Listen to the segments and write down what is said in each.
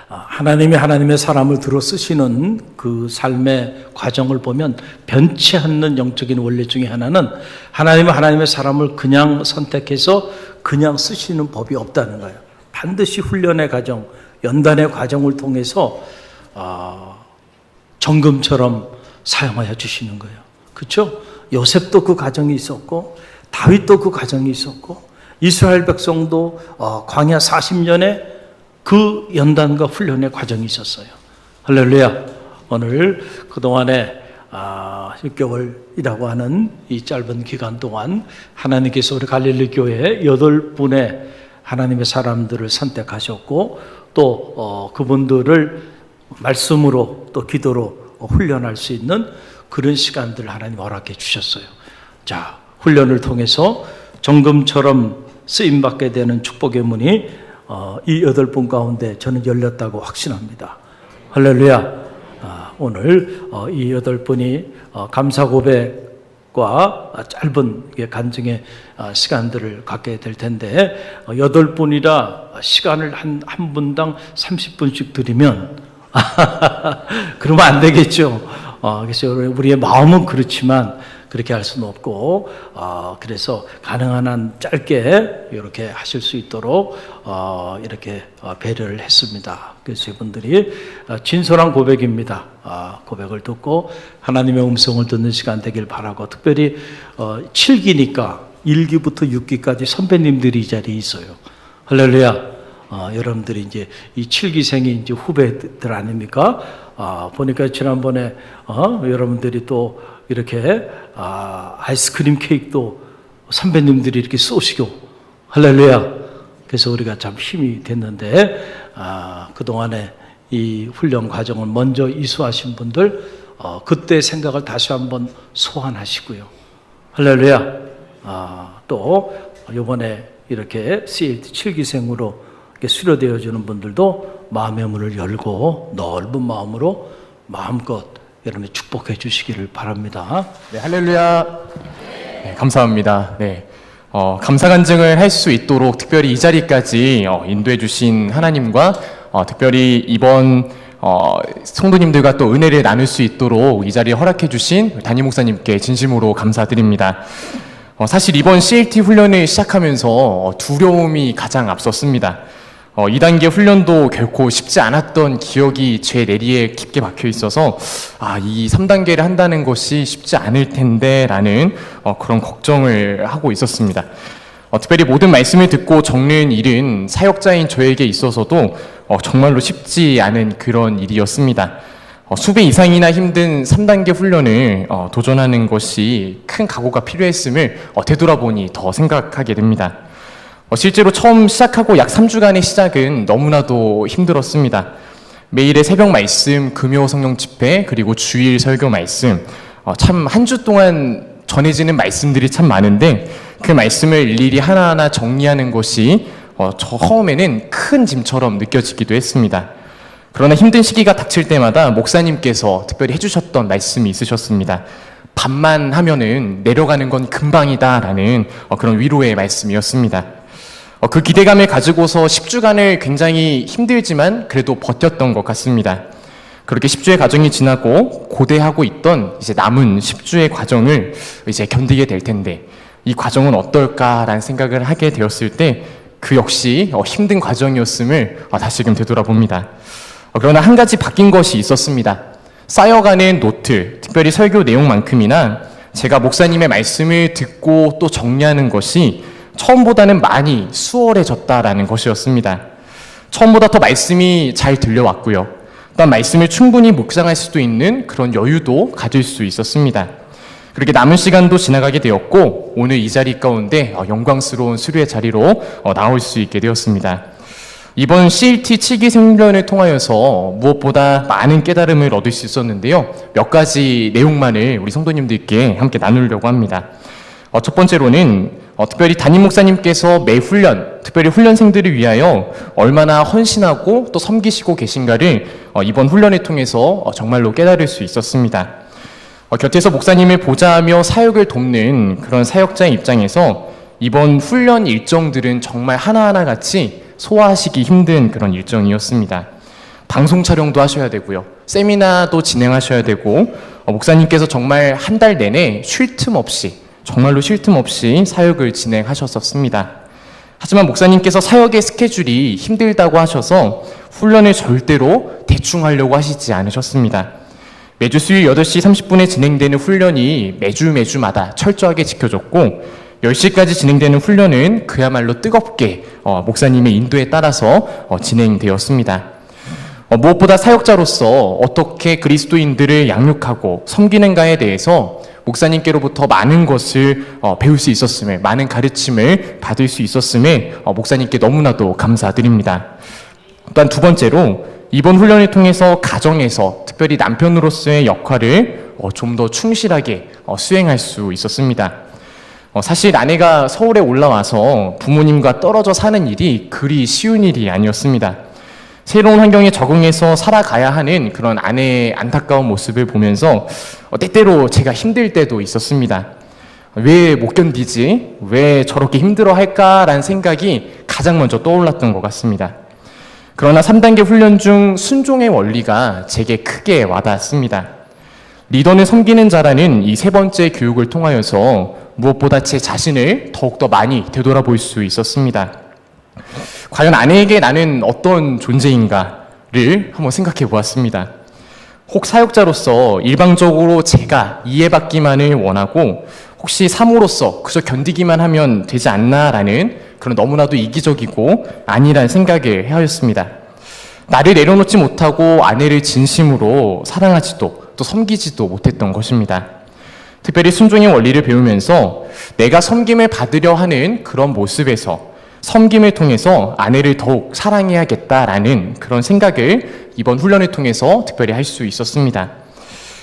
하나님이 하나님의 사람을 들어 쓰시는 그 삶의 과정을 보면 변치 않는 영적인 원리 중에 하나는 하나님은 하나님의 사람을 그냥 선택해서 그냥 쓰시는 법이 없다는 거예요. 반드시 훈련의 과정, 연단의 과정을 통해서 정금처럼 사용하여 주시는 거예요. 그렇죠? 요셉도 그 과정이 있었고 다윗도 그 과정이 있었고 이스라엘 백성도 광야 40년에 그 연단과 훈련의 과정이 있었어요. 할렐루야. 오늘 그동안에 6개월이라고 하는 이 짧은 기간 동안 하나님께서 우리 갈릴리 교회에 8분의 하나님의 사람들을 선택하셨고 또 그분들을 말씀으로 또 기도로 훈련할 수 있는 그런 시간들을 하나님 허락해 주셨어요. 자, 훈련을 통해서 정금처럼 쓰임받게 되는 축복의 문이 이 8분 가운데 저는 열렸다고 확신합니다. 할렐루야. 오늘 이 8분이 감사 고백과 짧은 간증의 시간들을 갖게 될 텐데 8분이라 시간을 한 분당 30분씩 드리면 그러면 안 되겠죠. 그래서 우리의 마음은 그렇지만 그렇게 할 수는 없고 그래서 가능한 한 짧게 이렇게 하실 수 있도록 이렇게 배려를 했습니다. 그래서 이분들이 진솔한 고백입니다. 고백을 듣고 하나님의 음성을 듣는 시간 되길 바라고 특별히 7기니까 1기부터 6기까지 선배님들이 이 자리에 있어요. 할렐루야. 여러분들이 이제 이 7기생이 이제 후배들 아닙니까? 보니까 지난번에 여러분들이 또 이렇게 아이스크림 케이크도 선배님들이 이렇게 쏘시고 할렐루야. 그래서 우리가 참 힘이 됐는데 그동안에 이 훈련 과정을 먼저 이수하신 분들 그때 생각을 다시 한번 소환하시고요. 할렐루야. 또 이번에 이렇게 CLT 7기생으로 수료되어 주는 분들도 마음의 문을 열고 넓은 마음으로 마음껏 여러분이 축복해 주시기를 바랍니다. 네, 할렐루야. 네, 감사합니다. 네, 감사 간증을 할 수 있도록 특별히 이 자리까지 인도해 주신 하나님과 특별히 이번 성도님들과 또 은혜를 나눌 수 있도록 이 자리에 허락해 주신 담임 목사님께 진심으로 감사드립니다. 사실 이번 CLT 훈련을 시작하면서 두려움이 가장 앞섰습니다. 2단계 훈련도 결코 쉽지 않았던 기억이 제 뇌리에 깊게 박혀 있어서 이 3단계를 한다는 것이 쉽지 않을 텐데 라는 그런 걱정을 하고 있었습니다. 특별히 모든 말씀을 듣고 적는 일은 사역자인 저에게 있어서도 정말로 쉽지 않은 그런 일이었습니다. 수배 이상이나 힘든 3단계 훈련을 도전하는 것이 큰 각오가 필요했음을 되돌아보니 더 생각하게 됩니다. 실제로 처음 시작하고 약 3주간의 시작은 너무나도 힘들었습니다. 매일의 새벽 말씀, 금요 성령 집회, 그리고 주일 설교 말씀, 참 한 주 동안 전해지는 말씀들이 참 많은데 그 말씀을 일일이 하나하나 정리하는 것이 처음에는 큰 짐처럼 느껴지기도 했습니다. 그러나 힘든 시기가 닥칠 때마다 목사님께서 특별히 해주셨던 말씀이 있으셨습니다. 밤만 하면은 내려가는 건 금방이다라는 그런 위로의 말씀이었습니다. 그 기대감을 가지고서 10주간을 굉장히 힘들지만 그래도 버텼던 것 같습니다. 그렇게 10주의 과정이 지나고 고대하고 있던 이제 남은 10주의 과정을 이제 견디게 될 텐데 이 과정은 어떨까라는 생각을 하게 되었을 때 그 역시 힘든 과정이었음을 다시금 되돌아봅니다. 그러나 한 가지 바뀐 것이 있었습니다. 쌓여가는 노트, 특별히 설교 내용만큼이나 제가 목사님의 말씀을 듣고 또 정리하는 것이 처음보다는 많이 수월해졌다라는 것이었습니다. 처음보다 더 말씀이 잘 들려왔고요. 또한 말씀을 충분히 묵상할 수도 있는 그런 여유도 가질 수 있었습니다. 그렇게 남은 시간도 지나가게 되었고 오늘 이 자리 가운데 영광스러운 수료의 자리로 나올 수 있게 되었습니다. 이번 CLT 7기 생훈련을 통하여서 무엇보다 많은 깨달음을 얻을 수 있었는데요. 몇 가지 내용만을 우리 성도님들께 함께 나누려고 합니다. 첫 번째로는 특별히 담임 목사님께서 매 훈련, 특별히 훈련생들을 위하여 얼마나 헌신하고 또 섬기시고 계신가를 이번 훈련을 통해서 정말로 깨달을 수 있었습니다. 곁에서 목사님을 보좌하며 사역을 돕는 그런 사역자의 입장에서 이번 훈련 일정들은 정말 하나하나 같이 소화하시기 힘든 그런 일정이었습니다. 방송 촬영도 하셔야 되고요. 세미나도 진행하셔야 되고 목사님께서 정말 한 달 내내 쉴 틈 없이 정말로 쉴 틈 없이 사역을 진행하셨었습니다. 하지만 목사님께서 사역의 스케줄이 힘들다고 하셔서 훈련을 절대로 대충 하려고 하시지 않으셨습니다. 매주 수요일 8시 30분에 진행되는 훈련이 매주마다 철저하게 지켜졌고 10시까지 진행되는 훈련은 그야말로 뜨겁게 목사님의 인도에 따라서 진행되었습니다. 무엇보다 사역자로서 어떻게 그리스도인들을 양육하고 섬기는가에 대해서 목사님께로부터 많은 것을 배울 수 있었음을, 많은 가르침을 받을 수 있었음에 목사님께 너무나도 감사드립니다. 또한 두 번째로 이번 훈련을 통해서 가정에서 특별히 남편으로서의 역할을 좀 더 충실하게 수행할 수 있었습니다. 사실 아내가 서울에 올라와서 부모님과 떨어져 사는 일이 그리 쉬운 일이 아니었습니다. 새로운 환경에 적응해서 살아가야 하는 그런 아내의 안타까운 모습을 보면서 때때로 제가 힘들 때도 있었습니다. 왜 못 견디지? 왜 저렇게 힘들어할까라는 생각이 가장 먼저 떠올랐던 것 같습니다. 그러나 3단계 훈련 중 순종의 원리가 제게 크게 와닿았습니다. 리더는 섬기는 자라는 이 세 번째 교육을 통하여서 무엇보다 제 자신을 더욱더 많이 되돌아볼 수 있었습니다. 과연 아내에게 나는 어떤 존재인가를 한번 생각해 보았습니다. 혹 사역자로서 일방적으로 제가 이해받기만을 원하고 혹시 사모로서 그저 견디기만 하면 되지 않나라는 그런 너무나도 이기적이고 아니란 생각을 하였습니다. 나를 내려놓지 못하고 아내를 진심으로 사랑하지도 또 섬기지도 못했던 것입니다. 특별히 순종의 원리를 배우면서 내가 섬김을 받으려 하는 그런 모습에서 섬김을 통해서 아내를 더욱 사랑해야겠다라는 그런 생각을 이번 훈련을 통해서 특별히 할 수 있었습니다.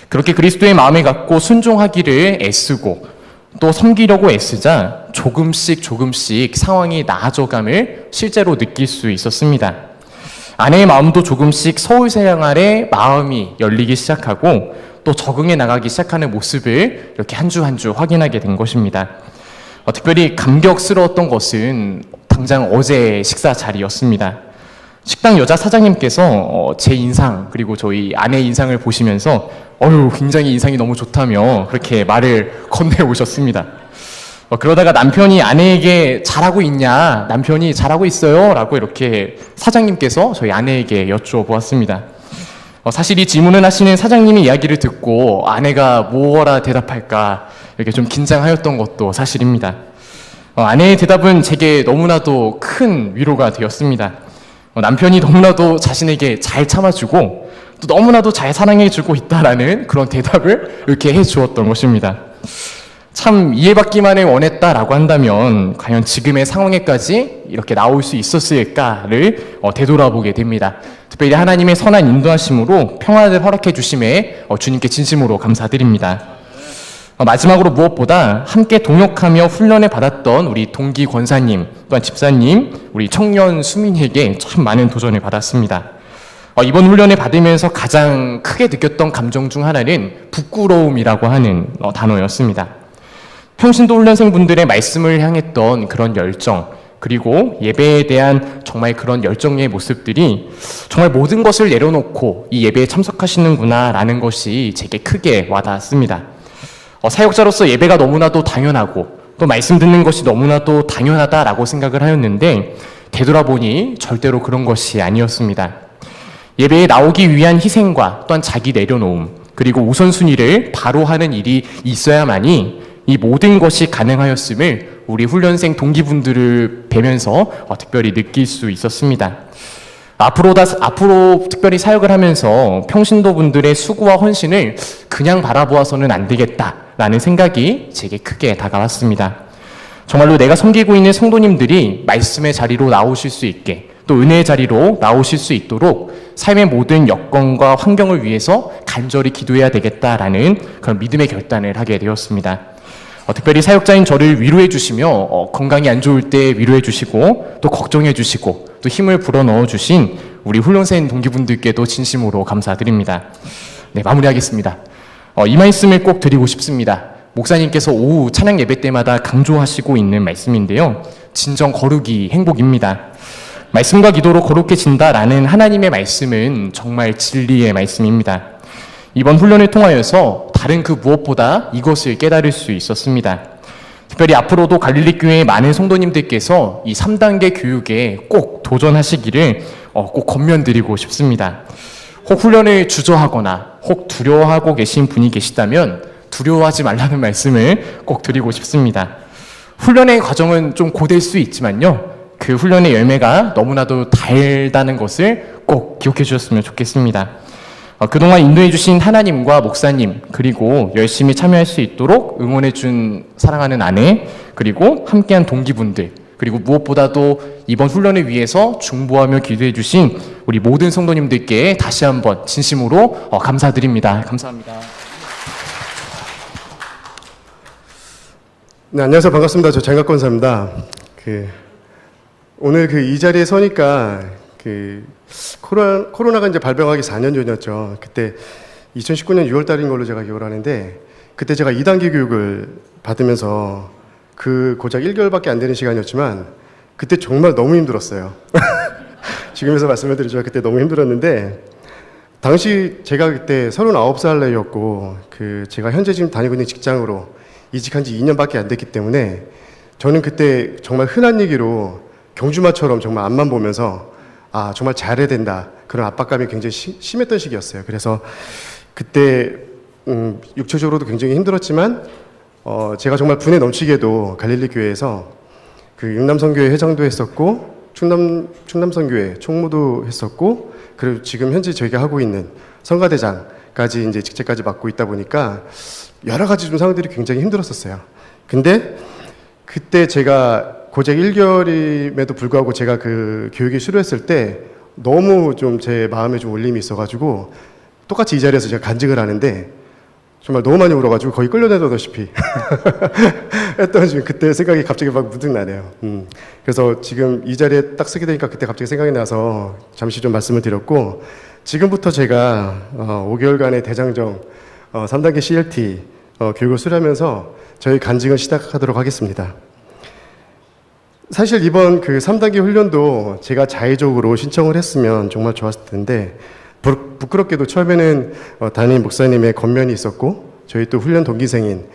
그렇게 그리스도의 마음을 갖고 순종하기를 애쓰고 또 섬기려고 애쓰자 조금씩 상황이 나아져감을 실제로 느낄 수 있었습니다. 아내의 마음도 조금씩 서울 생활에 마음이 열리기 시작하고 또 적응해 나가기 시작하는 모습을 이렇게 한 주 한 주 확인하게 된 것입니다. 특별히 감격스러웠던 것은 당장 어제 식사 자리였습니다. 식당 여자 사장님께서 제 인상 그리고 저희 아내 인상을 보시면서 굉장히 인상이 너무 좋다며 그렇게 말을 건네오셨습니다. 그러다가 남편이 아내에게 잘하고 있냐, 남편이 잘하고 있어요 라고 이렇게 사장님께서 저희 아내에게 여쭈어보았습니다. 사실 이 질문을 하시는 사장님의 이야기를 듣고 아내가 뭐라 대답할까 이렇게 좀 긴장하였던 것도 사실입니다. 아내의 대답은 제게 너무나도 큰 위로가 되었습니다. 남편이 너무나도 자신에게 잘 참아주고 또 너무나도 잘 사랑해주고 있다라는 그런 대답을 이렇게 해주었던 것입니다. 참 이해받기만을 원했다라고 한다면 과연 지금의 상황에까지 이렇게 나올 수 있었을까를 되돌아보게 됩니다. 특별히 하나님의 선한 인도하심으로 평안을 허락해 주심에 주님께 진심으로 감사드립니다. 마지막으로 무엇보다 함께 동역하며 훈련을 받았던 우리 동기 권사님 또한 집사님, 우리 청년 수민에게 참 많은 도전을 받았습니다. 이번 훈련을 받으면서 가장 크게 느꼈던 감정 중 하나는 부끄러움이라고 하는 단어였습니다. 평신도 훈련생분들의 말씀을 향했던 그런 열정, 그리고 예배에 대한 정말 그런 열정의 모습들이 정말 모든 것을 내려놓고 이 예배에 참석하시는구나 라는 것이 제게 크게 와닿았습니다. 사역자로서 예배가 너무나도 당연하고 또 말씀 듣는 것이 너무나도 당연하다라고 생각을 하였는데 되돌아보니 절대로 그런 것이 아니었습니다. 예배에 나오기 위한 희생과 또한 자기 내려놓음, 그리고 우선순위를 바로 하는 일이 있어야만이 이 모든 것이 가능하였음을 우리 훈련생 동기분들을 뵈면서 특별히 느낄 수 있었습니다. 앞으로 특별히 사역을 하면서 평신도분들의 수고와 헌신을 그냥 바라보아서는 안 되겠다라는 생각이 제게 크게 다가왔습니다. 정말로 내가 섬기고 있는 성도님들이 말씀의 자리로 나오실 수 있게 또 은혜의 자리로 나오실 수 있도록 삶의 모든 여건과 환경을 위해서 간절히 기도해야 되겠다라는 그런 믿음의 결단을 하게 되었습니다. 특별히 사역자인 저를 위로해 주시며 건강이 안 좋을 때 위로해 주시고 또 걱정해 주시고 또 힘을 불어넣어 주신 우리 훈련생 동기분들께도 진심으로 감사드립니다. 네, 마무리하겠습니다. 이 말씀을 꼭 드리고 싶습니다. 목사님께서 오후 찬양 예배 때마다 강조하시고 있는 말씀인데요. 진정 거룩이 행복입니다. 말씀과 기도로 거룩해진다라는 하나님의 말씀은 정말 진리의 말씀입니다. 이번 훈련을 통하여서 다른 그 무엇보다 이것을 깨달을 수 있었습니다. 특별히 앞으로도 갈릴리 교회의 많은 성도님들께서 이 3단계 교육에 꼭 도전하시기를 꼭 권면드리고 싶습니다. 혹 훈련을 주저하거나 혹 두려워하고 계신 분이 계시다면 두려워하지 말라는 말씀을 꼭 드리고 싶습니다. 훈련의 과정은 좀 고될 수 있지만요. 그 훈련의 열매가 너무나도 달다는 것을 꼭 기억해 주셨으면 좋겠습니다. 그동안 인도해 주신 하나님과 목사님, 그리고 열심히 참여할 수 있도록 응원해 준 사랑하는 아내, 그리고 함께한 동기분들, 그리고 무엇보다도 이번 훈련을 위해서 중보하며 기도해 주신 우리 모든 성도님들께 다시 한번 진심으로 감사드립니다. 감사합니다. 네, 안녕하세요. 반갑습니다. 저 장갑권사입니다. 오늘 이 자리에 서니까 코로나가 이제 발병하기 4년 전이었죠. 그때 2019년 6월 달인 걸로 제가 기억을 하는데, 그때 제가 2단계 교육을 받으면서 고작 1개월밖에 안 되는 시간이었지만 그때 정말 너무 힘들었어요. 지금에서 말씀을 드리죠. 그때 너무 힘들었는데, 당시 제가 그때 39살 나이였고, 제가 현재 지금 다니고 있는 직장으로 이직한 지 2년밖에 안 됐기 때문에 저는 그때 정말 흔한 얘기로 경주마처럼 정말 앞만 보면서 정말 잘해야 된다, 그런 압박감이 굉장히 심했던 시기였어요. 그래서 그때 육체적으로도 굉장히 힘들었지만 제가 정말 분에 넘치게도 갈릴리 교회에서 육남선교회 회장도 했었고 충남선교회 총무도 했었고, 그리고 지금 현재 저희가 하고 있는 성가대장까지 이제 직책까지 맡고 있다 보니까 여러 가지 좀 상황들이 굉장히 힘들었었어요. 근데 그때 제가 고작 1개월임에도 불구하고 제가 교육에 수료했을 때 너무 좀 제 마음에 좀 울림이 있어가지고 똑같이 이 자리에서 제가 간증을 하는데 정말 너무 많이 울어가지고 거의 끌려내다시피 했던 지금 그때 생각이 갑자기 막 문득 나네요. 그래서 지금 이 자리에 딱 서게 되니까 그때 갑자기 생각이 나서 잠시 좀 말씀을 드렸고, 지금부터 제가 5개월간의 대장정 3단계 CLT 교육을 수료하면서 저희 간증을 시작하도록 하겠습니다. 사실 이번 3단계 훈련도 제가 자의적으로 신청을 했으면 정말 좋았을 텐데, 부끄럽게도 처음에는 담임 목사님의 권면이 있었고, 저희 또 훈련 동기생인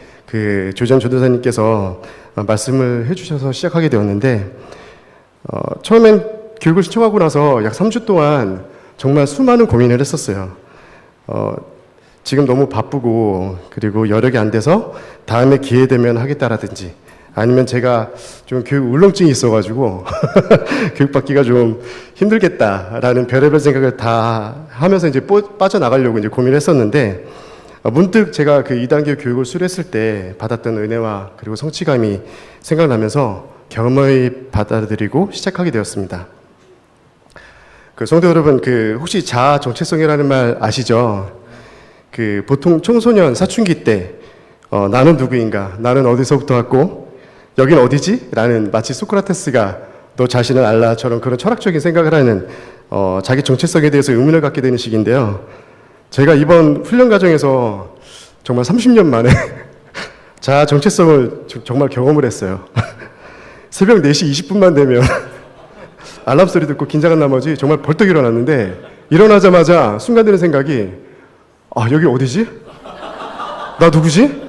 조전 전도사님께서 말씀을 해주셔서 시작하게 되었는데, 처음엔 교육을 신청하고 나서 약 3주 동안 정말 수많은 고민을 했었어요. 지금 너무 바쁘고 그리고 여력이 안 돼서 다음에 기회 되면 하겠다라든지, 아니면 제가 좀 교육 울렁증이 있어가지고 교육받기가 좀 힘들겠다라는 별의별 생각을 다 하면서 이제 빠져나가려고 이제 고민을 했었는데, 문득 제가 2단계 교육을 수료했을 때 받았던 은혜와 그리고 성취감이 생각나면서 겸허히 받아들이고 시작하게 되었습니다. 성도 여러분, 혹시 자아 정체성이라는 말 아시죠? 보통 청소년 사춘기 때 나는 누구인가, 나는 어디서부터 왔고 여긴 어디지? 라는, 마치 소크라테스가 너 자신을 알라처럼 그런 철학적인 생각을 하는 자기 정체성에 대해서 의문을 갖게 되는 시기인데요. 제가 이번 훈련 과정에서 정말 30년 만에 자아 정체성을 정말 경험을 했어요. 새벽 4시 20분만 되면 알람 소리 듣고 긴장한 나머지 정말 벌떡 일어났는데, 일어나자마자 순간 드는 생각이 여기 어디지? 나 누구지?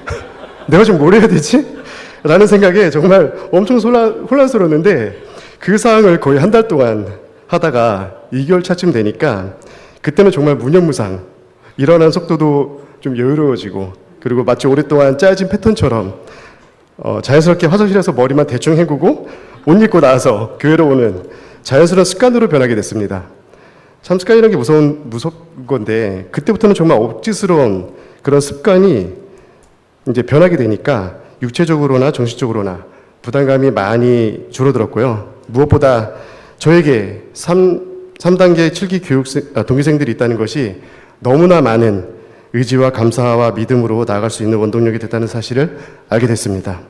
내가 지금 뭘 해야 되지? 라는 생각에 정말 엄청 혼란스러웠는데, 그 상황을 거의 한 달 동안 하다가 2개월 차쯤 되니까 그때는 정말 무념무상, 일어나는 속도도 좀 여유로워지고, 그리고 마치 오랫동안 짜여진 패턴처럼 자연스럽게 화장실에서 머리만 대충 헹구고 옷 입고 나와서 교회로 오는 자연스러운 습관으로 변하게 됐습니다. 참 습관이라는 게 무서운 건데, 그때부터는 정말 억지스러운 그런 습관이 이제 변하게 되니까 육체적으로나 정신적으로나 부담감이 많이 줄어들었고요. 무엇보다 저에게 3단계 7기 동기생들이 있다는 것이 너무나 많은 의지와 감사와 믿음으로 나아갈 수 있는 원동력이 됐다는 사실을 알게 됐습니다.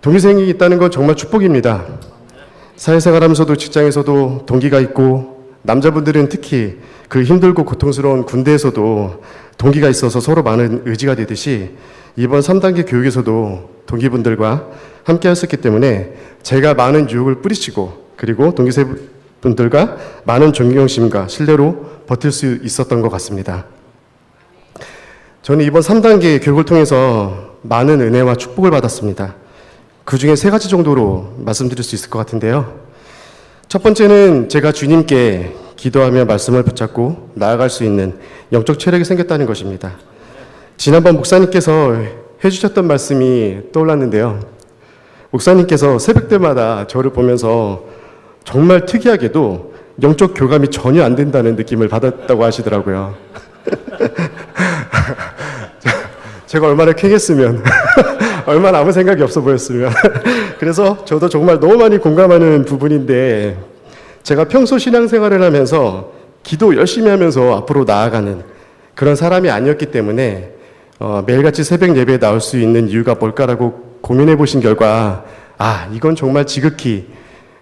동기생이 있다는 건 정말 축복입니다. 사회생활하면서도 직장에서도 동기가 있고, 남자분들은 특히 힘들고 고통스러운 군대에서도 동기가 있어서 서로 많은 의지가 되듯이, 이번 3단계 교육에서도 동기분들과 함께 했었기 때문에 제가 많은 유혹을 뿌리치고, 그리고 분들과 많은 존경심과 신뢰로 버틸 수 있었던 것 같습니다. 저는 이번 3단계 교육을 통해서 많은 은혜와 축복을 받았습니다. 그 중에 3가지 정도로 말씀드릴 수 있을 것 같은데요. 첫 번째는 제가 주님께 기도하며 말씀을 붙잡고 나아갈 수 있는 영적 체력이 생겼다는 것입니다. 지난번 목사님께서 해주셨던 말씀이 떠올랐는데요. 목사님께서 새벽 때마다 저를 보면서 정말 특이하게도 영적 교감이 전혀 안 된다는 느낌을 받았다고 하시더라고요. 제가 얼마나 쾌했으면 얼마나 아무 생각이 없어 보였으면 그래서 저도 정말 너무 많이 공감하는 부분인데 제가 평소 신앙생활을 하면서 기도 열심히 하면서 앞으로 나아가는 그런 사람이 아니었기 때문에 매일같이 새벽 예배에 나올 수 있는 이유가 뭘까라고 고민해 보신 결과 이건 정말 지극히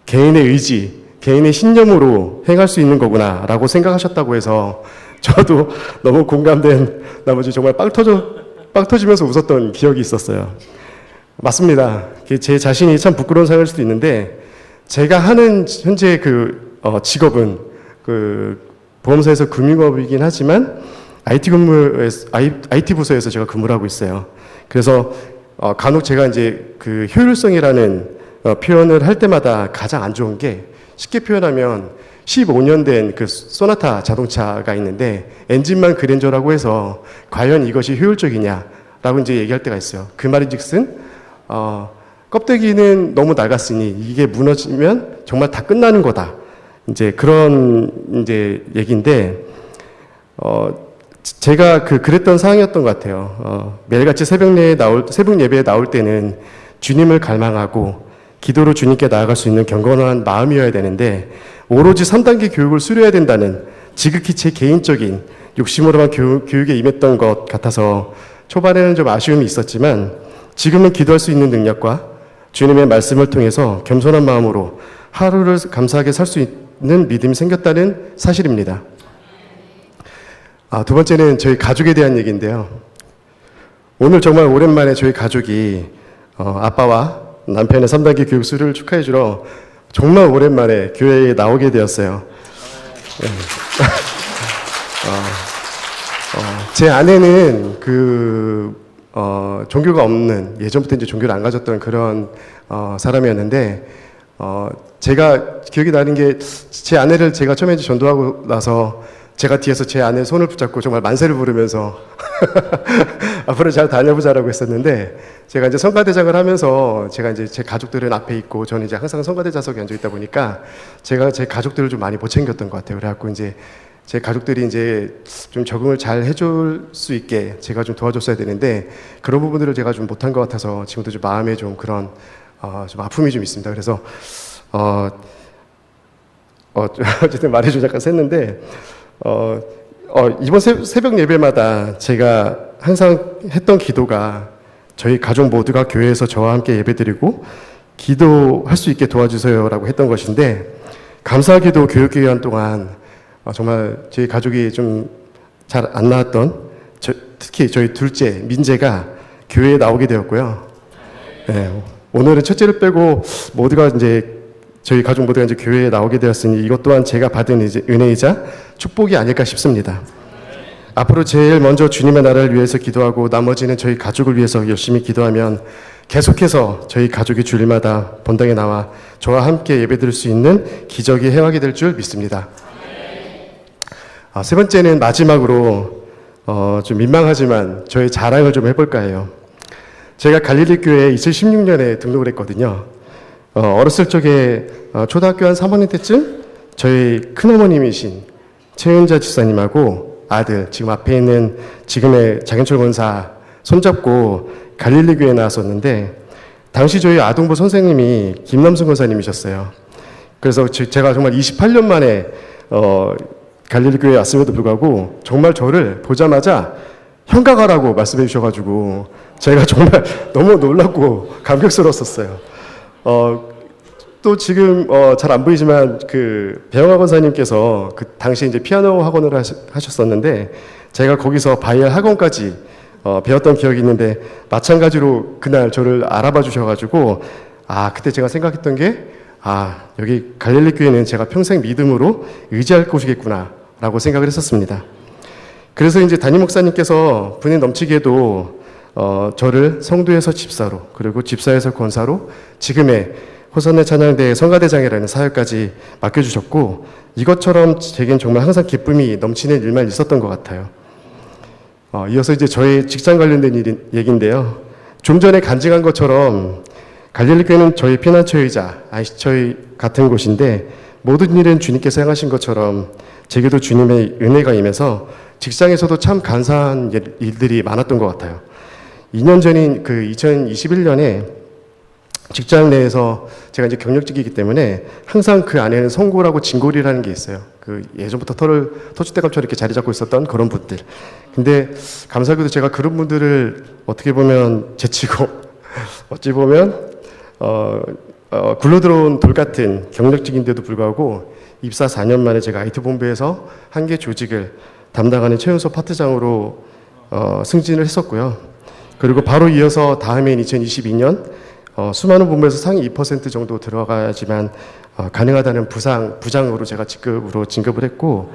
개인의 의지, 개인의 신념으로 행할 수 있는 거구나 라고 생각하셨다고 해서 저도 너무 공감된 나머지 정말 빵 터지면서 웃었던 기억이 있었어요. 맞습니다. 제 자신이 참 부끄러운 상황일 수도 있는데 제가 하는 현재 직업은 보험사에서 금융업이긴 하지만 IT 부서에서 제가 근무를 하고 있어요. 그래서 간혹 제가 이제 효율성이라는 표현을 할 때마다 가장 안 좋은 게 쉽게 표현하면 15년 된 소나타 자동차가 있는데 엔진만 그랜저라고 해서 과연 이것이 효율적이냐라고 이제 얘기할 때가 있어요. 그 말인즉슨 껍데기는 너무 낡았으니 이게 무너지면 정말 다 끝나는 거다. 이제 그런 이제 얘기인데 제가 그랬던 상황이었던 것 같아요. 매일같이 새벽 예배에 나올 때는 주님을 갈망하고 기도로 주님께 나아갈 수 있는 경건한 마음이어야 되는데 오로지 3단계 교육을 수료해야 된다는 지극히 제 개인적인 욕심으로만 교육에 임했던 것 같아서 초반에는 좀 아쉬움이 있었지만 지금은 기도할 수 있는 능력과 주님의 말씀을 통해서 겸손한 마음으로 하루를 감사하게 살 수 있는 믿음이 생겼다는 사실입니다. 두 번째는 저희 가족에 대한 얘기인데요. 오늘 정말 오랜만에 저희 가족이 아빠와 남편의 3단계 교육 수료를 축하해 주러 정말 오랜만에 교회에 나오게 되었어요. 제 아내는 종교가 없는, 예전부터 이제 종교를 안 가졌던 그런 사람이었는데 제가 기억이 나는 게 제 아내를 제가 처음에 이제 전도하고 나서 제가 뒤에서 제 아내 손을 붙잡고 정말 만세를 부르면서 앞으로 잘 다녀보자라고 했었는데 제가 이제 성가대장을 하면서 제가 이제 제 가족들은 앞에 있고 저는 이제 항상 성가대 좌석에 앉아 있다 보니까 제가 제 가족들을 좀 많이 못 챙겼던 것 같아요. 그래갖고 이제 제 가족들이 이제 좀 적응을 잘 해줄 수 있게 제가 좀 도와줬어야 되는데 그런 부분들을 제가 좀 못한 것 같아서 지금도 좀 마음에 좀 그런 좀 아픔이 좀 있습니다. 그래서 어쨌든 말이 좀 잠깐 샜는데 이번 새벽 예배마다 제가 항상 했던 기도가 저희 가족 모두가 교회에서 저와 함께 예배드리고 기도할 수 있게 도와주세요라고 했던 것인데 감사하게도 교육기간 동안 정말 저희 가족이 좀 잘 안 나왔던 특히 저희 둘째 민재가 교회에 나오게 되었고요. 네, 오늘은 첫째를 빼고 모두가 이제 저희 가족 모두가 이제 교회에 나오게 되었으니 이것 또한 제가 받은 이제 은혜이자 축복이 아닐까 싶습니다. 앞으로 제일 먼저 주님의 나라를 위해서 기도하고 나머지는 저희 가족을 위해서 열심히 기도하면 계속해서 저희 가족이 주일마다 본당에 나와 저와 함께 예배드릴 수 있는 기적이 행하게 될 줄 믿습니다. 세 번째는 마지막으로 좀 민망하지만 저의 자랑을 좀 해볼까 해요. 제가 갈릴리 교회에 2016년에 등록을 했거든요. 어렸을 적에 초등학교 한 3학년 때쯤 저희 큰어머님이신 최은자 집사님하고 아들 지금 앞에 있는 지금의 장현철 권사 손잡고 갈릴리 교회에 나왔었는데 당시 저희 아동부 선생님이 김남순 권사님이셨어요. 그래서 제가 정말 28년 만에 갈릴리 교회에 왔음에도 불구하고 정말 저를 보자마자 형가가라고 말씀해 주셔가지고 제가 정말 너무 놀랍고 감격스러웠었어요. 또 지금 잘 안 보이지만 배영하 권사님께서 당시 이제 피아노 학원을 하셨었는데 제가 거기서 바이엘 학원까지 배웠던 기억이 있는데 마찬가지로 그날 저를 알아봐 주셔가지고 그때 제가 생각했던 게 여기 갈릴리 교회는 제가 평생 믿음으로 의지할 곳이겠구나 라고 생각을 했었습니다. 그래서 이제 담임 목사님께서 분이 넘치게도 저를 성도에서 집사로, 그리고 집사에서 권사로, 지금의 호선의 찬양대 성가대장이라는 사역까지 맡겨주셨고, 이것처럼 제겐 정말 항상 기쁨이 넘치는 일만 있었던 것 같아요. 이어서 이제 저의 직장 관련된 얘기인데요. 좀 전에 간증한 것처럼 갈릴리 교회는 저희 피난처이자 안식처 같은 곳인데, 모든 일은 주님께서 행하신 것처럼 제게도 주님의 은혜가 임해서 직장에서도 참 감사한 일들이 많았던 것 같아요. 2년 전인 그 2021년에 직장 내에서 제가 이제 경력직이기 때문에 항상 그 안에는 성고라고 진골이라는 게 있어요. 그 예전부터 터줏대감처럼 이렇게 자리 잡고 있었던 그런 분들. 근데 감사하게도 제가 그런 분들을 어떻게 보면 제치고 어찌 보면 굴러 들어온 돌 같은 경력직인데도 불구하고 입사 4년 만에 제가 IT본부에서 한 개 조직을 담당하는 최연소 파트장으로 승진을 했었고요. 그리고 바로 이어서 다음해인 2022년 수많은 본부에서 상위 2% 정도 들어가야지만 가능하다는 부장으로 제가 진급을 했고,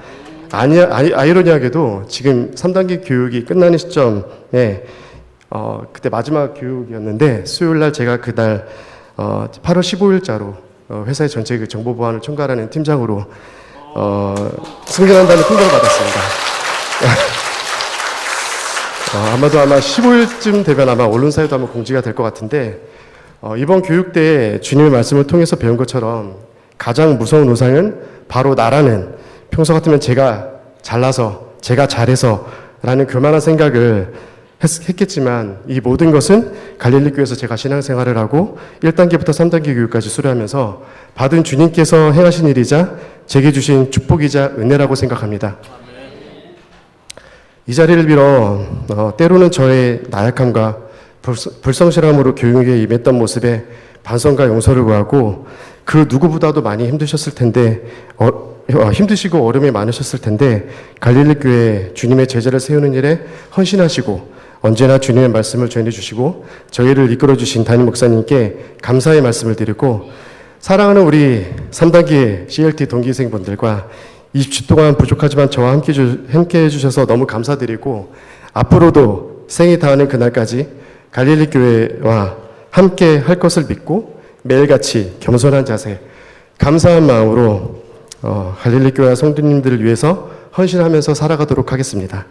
아이러니하게도 지금 3단계 교육이 끝나는 시점에 그때 마지막 교육이었는데, 수요일 날 제가 그날 8월 15일자로 회사의 전체 그 정보 보안을 총괄하는 팀장으로 승진한다는 통보를 받았습니다. 아마 15일쯤 되면 아마 언론사에도 한번 공지가 될 것 같은데, 이번 교육 때 주님의 말씀을 통해서 배운 것처럼 가장 무서운 우상은 바로 나라는, 평소 같으면 제가 잘나서, 제가 잘해서 라는 교만한 생각을 했겠지만, 이 모든 것은 갈릴리 교회에서 제가 신앙생활을 하고 1단계부터 3단계 교육까지 수료하면서 받은 주님께서 행하신 일이자 제게 주신 축복이자 은혜라고 생각합니다. 이 자리를 빌어 때로는 저의 나약함과 불성실함으로 교육에 임했던 모습에 반성과 용서를 구하고, 그 누구보다도 많이 힘드셨을 텐데 힘드시고 어려움이 많으셨을 텐데 갈릴리 교회 주님의 제자를 세우는 일에 헌신하시고 언제나 주님의 말씀을 전해주시고 저희를 이끌어주신 담임 목사님께 감사의 말씀을 드리고, 사랑하는 우리 3단계 CLT 동기생분들과 20주 동안 부족하지만 저와 함께 해주셔서 너무 감사드리고, 앞으로도 생이 다하는 그날까지 갈릴리 교회와 함께 할 것을 믿고 매일같이 겸손한 자세, 감사한 마음으로 갈릴리 교회와 성도님들을 위해서 헌신하면서 살아가도록 하겠습니다.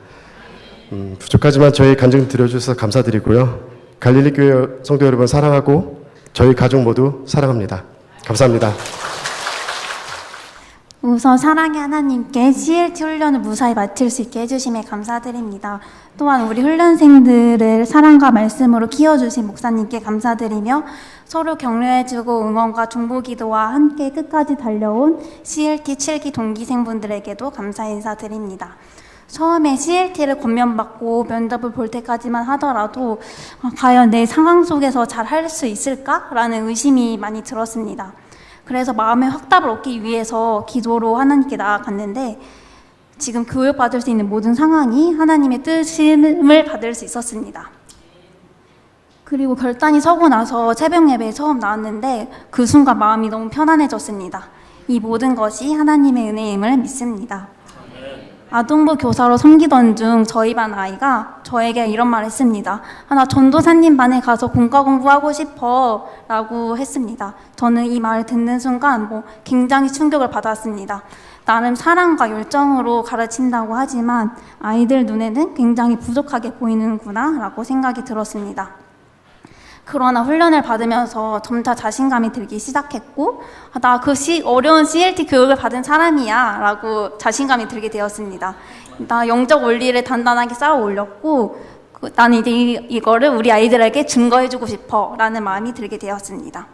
부족하지만 저희 간증 들어주셔서 감사드리고요. 갈릴리 교회 성도 여러분 사랑하고 저희 가족 모두 사랑합니다. 감사합니다. 우선 사랑의 하나님께 CLT 훈련을 무사히 마칠 수 있게 해주심에 감사드립니다. 또한 우리 훈련생들을 사랑과 말씀으로 키워주신 목사님께 감사드리며, 서로 격려해주고 응원과 중보기도와 함께 끝까지 달려온 CLT 7기 동기생분들에게도 감사 인사드립니다. 처음에 CLT를 권면받고 면접을 볼 때까지만 하더라도 과연 내 상황 속에서 잘 할 수 있을까라는 의심이 많이 들었습니다. 그래서 마음의 확답을 얻기 위해서 기도로 하나님께 나아갔는데, 지금 교육받을 수 있는 모든 상황이 하나님의 뜻임을 받을 수 있었습니다. 그리고 결단이 서고 나서 새벽 예배에 처음 나왔는데 그 순간 마음이 너무 편안해졌습니다. 이 모든 것이 하나님의 은혜임을 믿습니다. 아동부 교사로 섬기던 중 저희 반 아이가 저에게 이런 말을 했습니다. 나 전도사님 반에 가서 공과 공부하고 싶어 라고 했습니다. 저는 이 말을 듣는 순간 굉장히 충격을 받았습니다. 나름 사랑과 열정으로 가르친다고 하지만 아이들 눈에는 굉장히 부족하게 보이는구나 라고 생각이 들었습니다. 그러나 훈련을 받으면서 점차 자신감이 들기 시작했고, 나 그 어려운 CLT 교육을 받은 사람이야 라고 자신감이 들게 되었습니다. 나 영적 원리를 단단하게 쌓아 올렸고, 나는 이제 이거를 우리 아이들에게 증거해주고 싶어 라는 마음이 들게 되었습니다.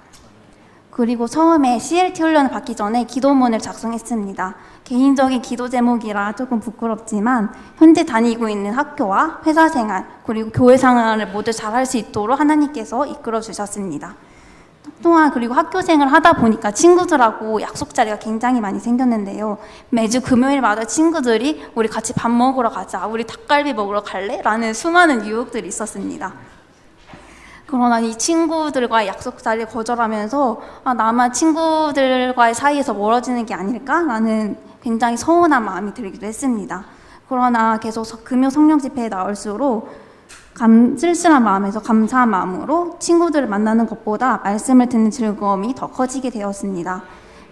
그리고 처음에 CLT 훈련을 받기 전에 기도문을 작성했습니다. 개인적인 기도 제목이라 조금 부끄럽지만 현재 다니고 있는 학교와 회사 생활 그리고 교회 생활을 모두 잘할 수 있도록 하나님께서 이끌어 주셨습니다. 또한 그리고 학교 생활을 하다 보니까 친구들하고 약속 자리가 굉장히 많이 생겼는데요. 매주 금요일마다 친구들이 우리 같이 밥 먹으러 가자, 우리 닭갈비 먹으러 갈래? 라는 수많은 유혹들이 있었습니다. 그러나 이 친구들과의 약속 자리를 거절하면서 나만 친구들과의 사이에서 멀어지는 게 아닐까라는 굉장히 서운한 마음이 들기도 했습니다. 그러나 계속 금요 성령 집회에 나올수록 쓸쓸한 마음에서 감사한 마음으로 친구들을 만나는 것보다 말씀을 듣는 즐거움이 더 커지게 되었습니다.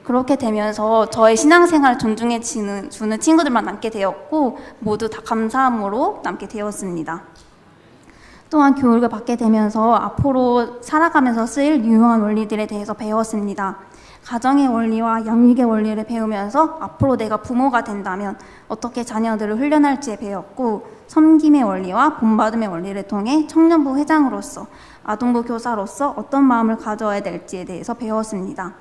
그렇게 되면서 저의 신앙생활을 존중해 주는 친구들만 남게 되었고 모두 다 감사함으로 남게 되었습니다. 또한 교육을 받게 되면서 앞으로 살아가면서 쓰일 유용한 원리들에 대해서 배웠습니다. 가정의 원리와 양육의 원리를 배우면서 앞으로 내가 부모가 된다면 어떻게 자녀들을 훈련할지에 배웠고, 섬김의 원리와 본받음의 원리를 통해 청년부 회장으로서, 아동부 교사로서 어떤 마음을 가져야 될지에 대해서 배웠습니다.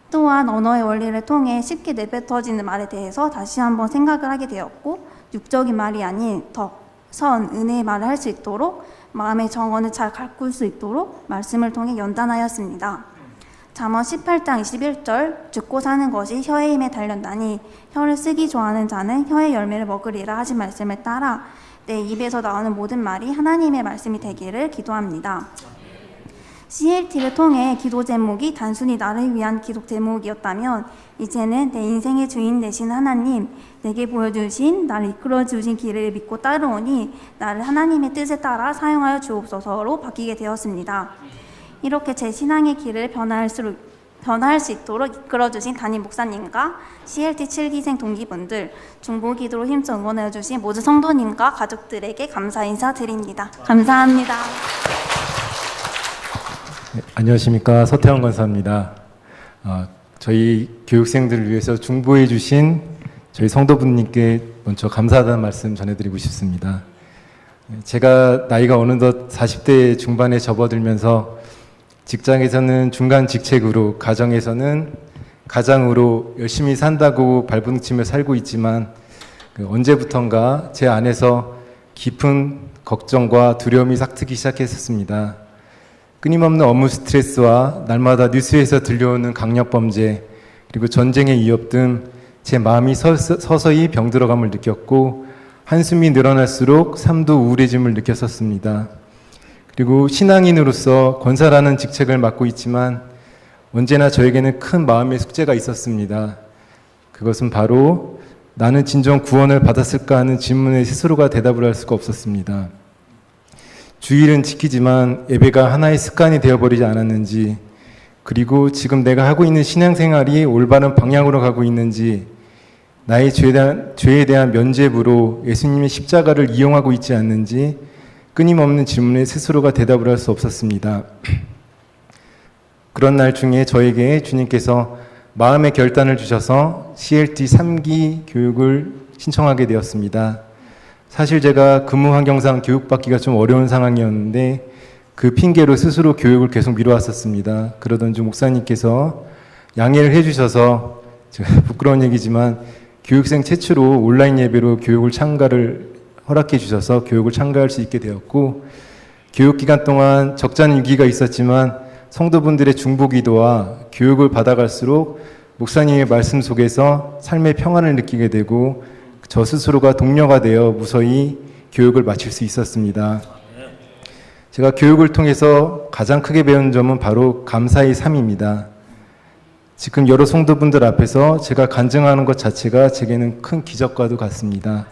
또한 언어의 원리를 통해 쉽게 내뱉어지는 말에 대해서 다시 한번 생각을 하게 되었고, 육적인 말이 아닌 은혜의 말을 할 수 있도록 마음의 정원을 잘 가꿀 수 있도록 말씀을 통해 연단하였습니다. 잠언 18장 21절 죽고 사는 것이 혀의 힘에 달렸나니 혀를 쓰기 좋아하는 자는 혀의 열매를 먹으리라 하신 말씀을 따라 내 입에서 나오는 모든 말이 하나님의 말씀이 되기를 기도합니다. CLT를 통해 기도 제목이 단순히 나를 위한 기도 제목이었다면 이제는 내 인생의 주인 되신 하나님, 내게 보여주신 나를 이끌어주신 길을 믿고 따르오니 나를 하나님의 뜻에 따라 사용하여 주옵소서로 바뀌게 되었습니다. 이렇게 제 신앙의 길을 변화할 수 있도록 이끌어주신 담임 목사님과 CLT 7기생 동기분들, 중보기도로 힘써 응원해주신 모든 성도님과 가족들에게 감사 인사드립니다. 감사합니다. 네, 안녕하십니까, 서태원 권사입니다. 저희 교육생들을 위해서 중보해 주신 저희 성도분님께 먼저 감사하다는 말씀 전해드리고 싶습니다. 제가 나이가 어느덧 40대 중반에 접어들면서 직장에서는 중간 직책으로, 가정에서는 가장으로 열심히 산다고 발버둥치며 살고 있지만 언제부턴가 제 안에서 깊은 걱정과 두려움이 싹트기 시작했었습니다. 끊임없는 업무 스트레스와 날마다 뉴스에서 들려오는 강력범죄, 그리고 전쟁의 위협 등 제 마음이 서서히 병들어감을 느꼈고 한숨이 늘어날수록 삶도 우울해짐을 느꼈었습니다. 그리고 신앙인으로서 권사라는 직책을 맡고 있지만 언제나 저에게는 큰 마음의 숙제가 있었습니다. 그것은 바로 나는 진정 구원을 받았을까 하는 질문에 스스로가 대답을 할 수가 없었습니다. 주일은 지키지만 예배가 하나의 습관이 되어버리지 않았는지, 그리고 지금 내가 하고 있는 신앙생활이 올바른 방향으로 가고 있는지, 나의 죄에 대한 면죄부로 예수님의 십자가를 이용하고 있지 않는지 끊임없는 질문에 스스로가 대답을 할 수 없었습니다. 그런 날 중에 저에게 주님께서 마음의 결단을 주셔서 CLT 3기 교육을 신청하게 되었습니다. 사실 제가 근무 환경상 교육받기가 좀 어려운 상황이었는데 그 핑계로 스스로 교육을 계속 미뤄왔었습니다. 그러던 중 목사님께서 양해를 해주셔서, 제가 부끄러운 얘기지만 교육생 최초로 온라인 예배로 교육을 참가를 허락해 주셔서 교육을 참가할 수 있게 되었고, 교육 기간 동안 적잖은 위기가 있었지만 성도분들의 중보기도와 교육을 받아갈수록 목사님의 말씀 속에서 삶의 평안을 느끼게 되고 저 스스로가 동료가 되어 무사히 교육을 마칠 수 있었습니다. 제가 교육을 통해서 가장 크게 배운 점은 바로 감사의 삶입니다. 지금 여러 성도분들 앞에서 제가 간증하는 것 자체가 제게는 큰 기적과도 같습니다.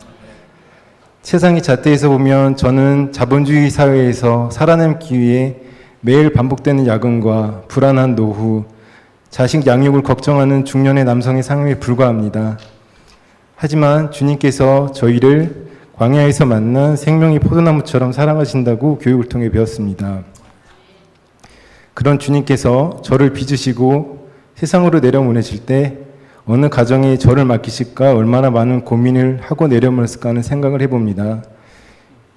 세상의 잣대에서 보면 저는 자본주의 사회에서 살아남기 위해 매일 반복되는 야근과 불안한 노후, 자식 양육을 걱정하는 중년의 남성의 상황에 불과합니다. 하지만 주님께서 저희를 광야에서 만난 생명의 포도나무처럼 사랑하신다고 교육을 통해 배웠습니다. 그런 주님께서 저를 빚으시고 세상으로 내려보내실 때 어느 가정에 저를 맡기실까 얼마나 많은 고민을 하고 내려보냈을까 하는 생각을 해봅니다.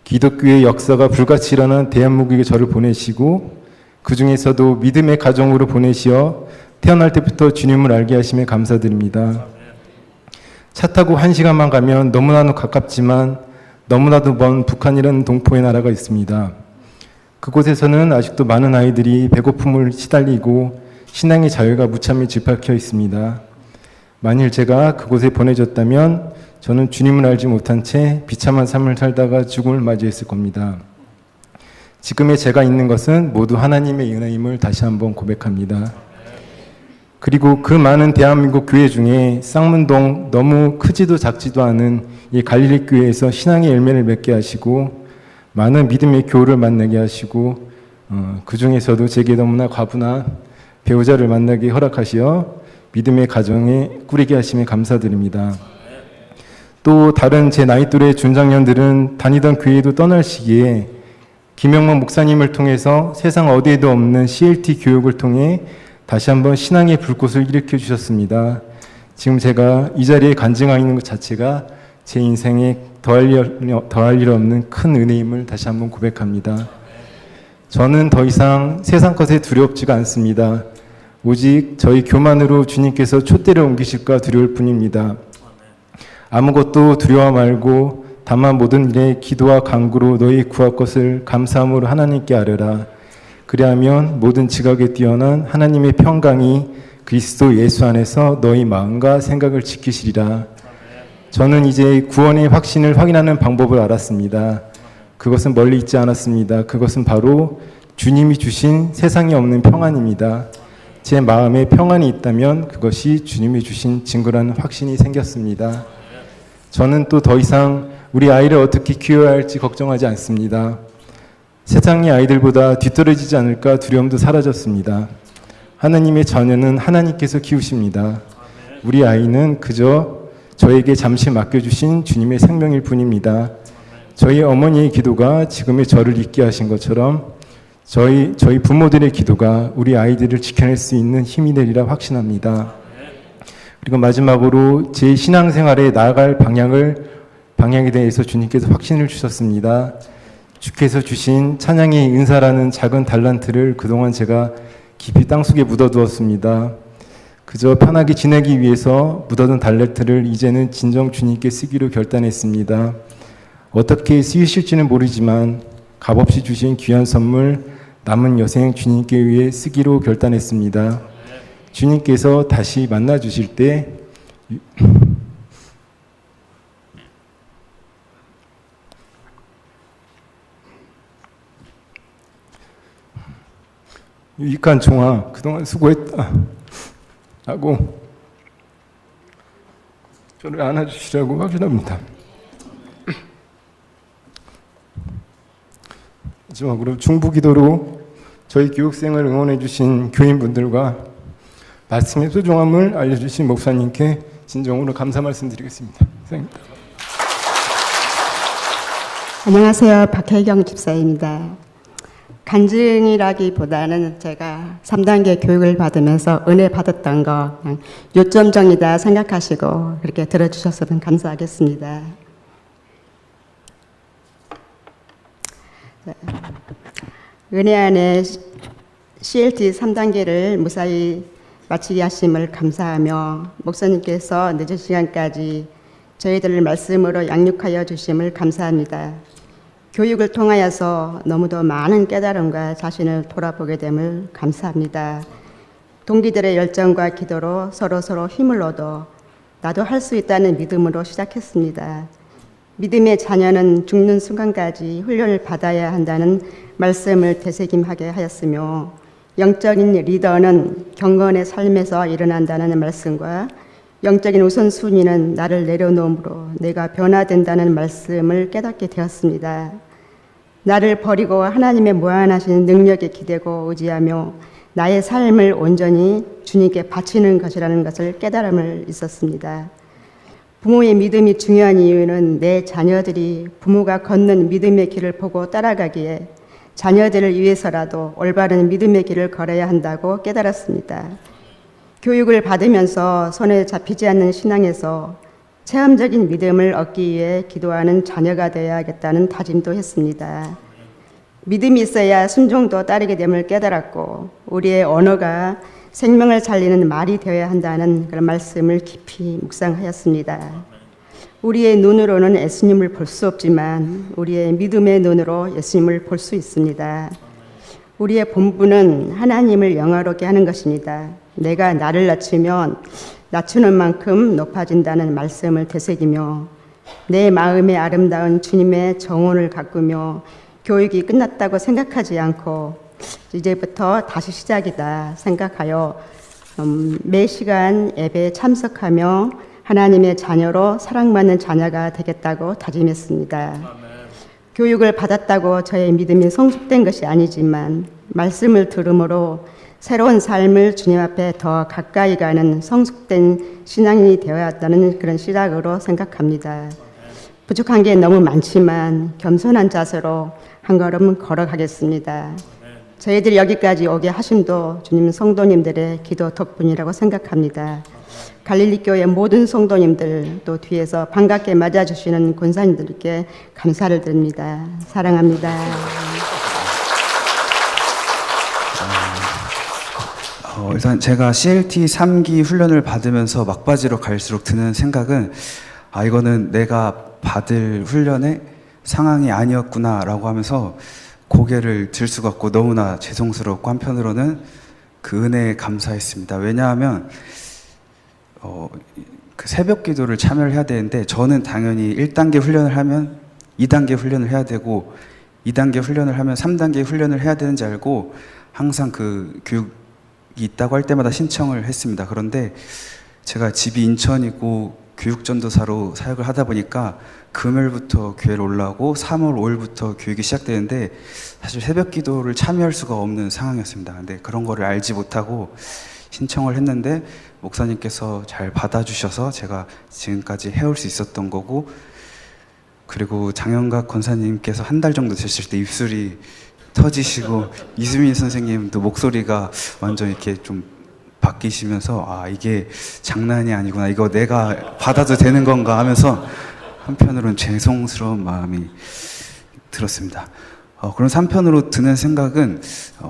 기독교의 역사가 불같이 일어난 대한민국에 저를 보내시고 그 중에서도 믿음의 가정으로 보내시어 태어날 때부터 주님을 알게 하심에 감사드립니다. 차 타고 1시간만 가면 너무나도 가깝지만 너무나도 먼 북한이라는 동포의 나라가 있습니다. 그곳에서는 아직도 많은 아이들이 배고픔을 시달리고 신앙의 자유가 무참히 짓밟혀 있습니다. 만일 제가 그곳에 보내졌다면 저는 주님을 알지 못한 채 비참한 삶을 살다가 죽음을 맞이했을 겁니다. 지금의 제가 있는 것은 모두 하나님의 은혜임을 다시 한번 고백합니다. 그리고 그 많은 대한민국 교회 중에 쌍문동 너무 크지도 작지도 않은 이 갈릴리 교회에서 신앙의 열매를 맺게 하시고 많은 믿음의 교우를 만나게 하시고 그 중에서도 제게 너무나 과분한 배우자를 만나게 허락하시어 믿음의 가정에 꾸리게 하심에 감사드립니다. 또 다른 제 나이 또래 준장년들은 다니던 교회도 떠날 시기에 김영만 목사님을 통해서 세상 어디에도 없는 CLT 교육을 통해 다시 한번 신앙의 불꽃을 일으켜 주셨습니다. 지금 제가 이 자리에 간증하고 있는 것 자체가 제 인생에 더할 일 없는 큰 은혜임을 다시 한번 고백합니다. 저는 더 이상 세상 것에 두렵지가 않습니다. 오직 저희 교만으로 주님께서 촛대를 옮기실까 두려울 뿐입니다. 아무것도 두려워 말고 다만 모든 일에 기도와 간구로 너희 구할 것을 감사함으로 하나님께 아뢰라. 그리하면 모든 지각에 뛰어난 하나님의 평강이 그리스도 예수 안에서 너희 마음과 생각을 지키시리라. 저는 이제 구원의 확신을 확인하는 방법을 알았습니다. 그것은 멀리 있지 않았습니다. 그것은 바로 주님이 주신 세상에 없는 평안입니다. 제 마음에 평안이 있다면 그것이 주님이 주신 증거라는 확신이 생겼습니다. 저는 또 더 이상 우리 아이를 어떻게 키워야 할지 걱정하지 않습니다. 세상의 아이들보다 뒤떨어지지 않을까 두려움도 사라졌습니다. 하나님의 자녀는 하나님께서 키우십니다. 우리 아이는 그저 저에게 잠시 맡겨주신 주님의 생명일 뿐입니다. 저희 어머니의 기도가 지금의 저를 있게 하신 것처럼 저희 부모들의 기도가 우리 아이들을 지켜낼 수 있는 힘이 되리라 확신합니다. 그리고 마지막으로 제 신앙생활에 나아갈 방향에 대해서 주님께서 확신을 주셨습니다. 주께서 주신 찬양의 은사라는 작은 달란트를 그동안 제가 깊이 땅속에 묻어두었습니다. 그저 편하게 지내기 위해서 묻어둔 달란트를 이제는 진정 주님께 쓰기로 결단했습니다. 어떻게 쓰이실지는 모르지만 값없이 주신 귀한 선물 남은 여생 주님께 위해 쓰기로 결단했습니다. 주님께서 다시 만나 주실 때 유익한 종아 그동안 수고했다 하고 저를 안아주시라고 확인합니다. 마지막으로 중부기도로 저희 교육생을 응원해 주신 교인분들과 말씀의 소중함을 알려주신 목사님께 진정으로 감사 말씀드리겠습니다. 감사합니다. 안녕하세요. 박혜경 집사입니다. 간증이라기보다는 제가 3단계 교육을 받으면서 은혜 받았던 거 그냥 요점 정리다 생각하시고 그렇게 들어주셨으면 감사하겠습니다. 네. 은혜 안에 CLT 3단계를 무사히 마치게 하심을 감사하며 목사님께서 늦은 시간까지 저희들을 말씀으로 양육하여 주심을 감사합니다. 교육을 통하여서 너무도 많은 깨달음과 자신을 돌아보게 됨을 감사합니다. 동기들의 열정과 기도로 서로 힘을 얻어 나도 할 수 있다는 믿음으로 시작했습니다. 믿음의 자녀는 죽는 순간까지 훈련을 받아야 한다는 말씀을 되새김하게 하였으며 영적인 리더는 경건의 삶에서 일어난다는 말씀과 영적인 우선순위는 나를 내려놓음으로 내가 변화된다는 말씀을 깨닫게 되었습니다. 나를 버리고 하나님의 무한하신 능력에 기대고 의지하며 나의 삶을 온전히 주님께 바치는 것이라는 것을 깨달음을 있었습니다. 부모의 믿음이 중요한 이유는 내 자녀들이 부모가 걷는 믿음의 길을 보고 따라가기에 자녀들을 위해서라도 올바른 믿음의 길을 걸어야 한다고 깨달았습니다. 교육을 받으면서 손에 잡히지 않는 신앙에서 체험적인 믿음을 얻기 위해 기도하는 자녀가 되어야겠다는 다짐도 했습니다. 믿음이 있어야 순종도 따르게 됨을 깨달았고 우리의 언어가 생명을 살리는 말이 되어야 한다는 그런 말씀을 깊이 묵상하였습니다. 우리의 눈으로는 예수님을 볼 수 없지만 우리의 믿음의 눈으로 예수님을 볼 수 있습니다. 우리의 본분은 하나님을 영화롭게 하는 것입니다. 내가 나를 낮추면 낮추는 만큼 높아진다는 말씀을 되새기며 내 마음에 아름다운 주님의 정원을 가꾸며 교육이 끝났다고 생각하지 않고 이제부터 다시 시작이다 생각하여 매 시간 예배에 참석하며 하나님의 자녀로 사랑받는 자녀가 되겠다고 다짐했습니다. 교육을 받았다고 저의 믿음이 성숙된 것이 아니지만 말씀을 들음으로 새로운 삶을 주님 앞에 더 가까이 가는 성숙된 신앙인이 되어야 한다는 그런 시작으로 생각합니다. 부족한 게 너무 많지만 겸손한 자세로 한 걸음 걸어가겠습니다. 저희들이 여기까지 오게 하심도 주님 성도님들의 기도 덕분이라고 생각합니다. 갈릴리 교회 모든 성도님들 또 뒤에서 반갑게 맞아주시는 권사님들께 감사를 드립니다. 사랑합니다. 일단 제가 CLT 3기 훈련을 받으면서 막바지로 갈수록 드는 생각은 이거는 내가 받을 훈련의 상황이 아니었구나라고 하면서 고개를 들 수가 없고 너무나 죄송스럽고 한편으로는 그 은혜에 감사했습니다. 왜냐하면 그 새벽 기도를 참여를 해야 되는데 저는 당연히 1단계 훈련을 하면 2단계 훈련을 해야 되고 2단계 훈련을 하면 3단계 훈련을 해야 되는지 알고 항상 그 교육이 있다고 할 때마다 신청을 했습니다. 그런데 제가 집이 인천이고 교육전도사로 사역을 하다 보니까 금요일부터 교회를 올라오고 3월 5일부터 교육이 시작되는데 사실 새벽 기도를 참여할 수가 없는 상황이었습니다. 근데 그런 거를 알지 못하고 신청을 했는데 목사님께서 잘 받아주셔서 제가 지금까지 해올 수 있었던 거고, 그리고 장영각 권사님께서 한 달 정도 되실 때 입술이 터지시고 이수민 선생님도 목소리가 완전 이렇게 좀 바뀌시면서 이게 장난이 아니구나, 이거 내가 받아도 되는 건가 하면서 한편으로는 죄송스러운 마음이 들었습니다. 그런 한편으로 드는 생각은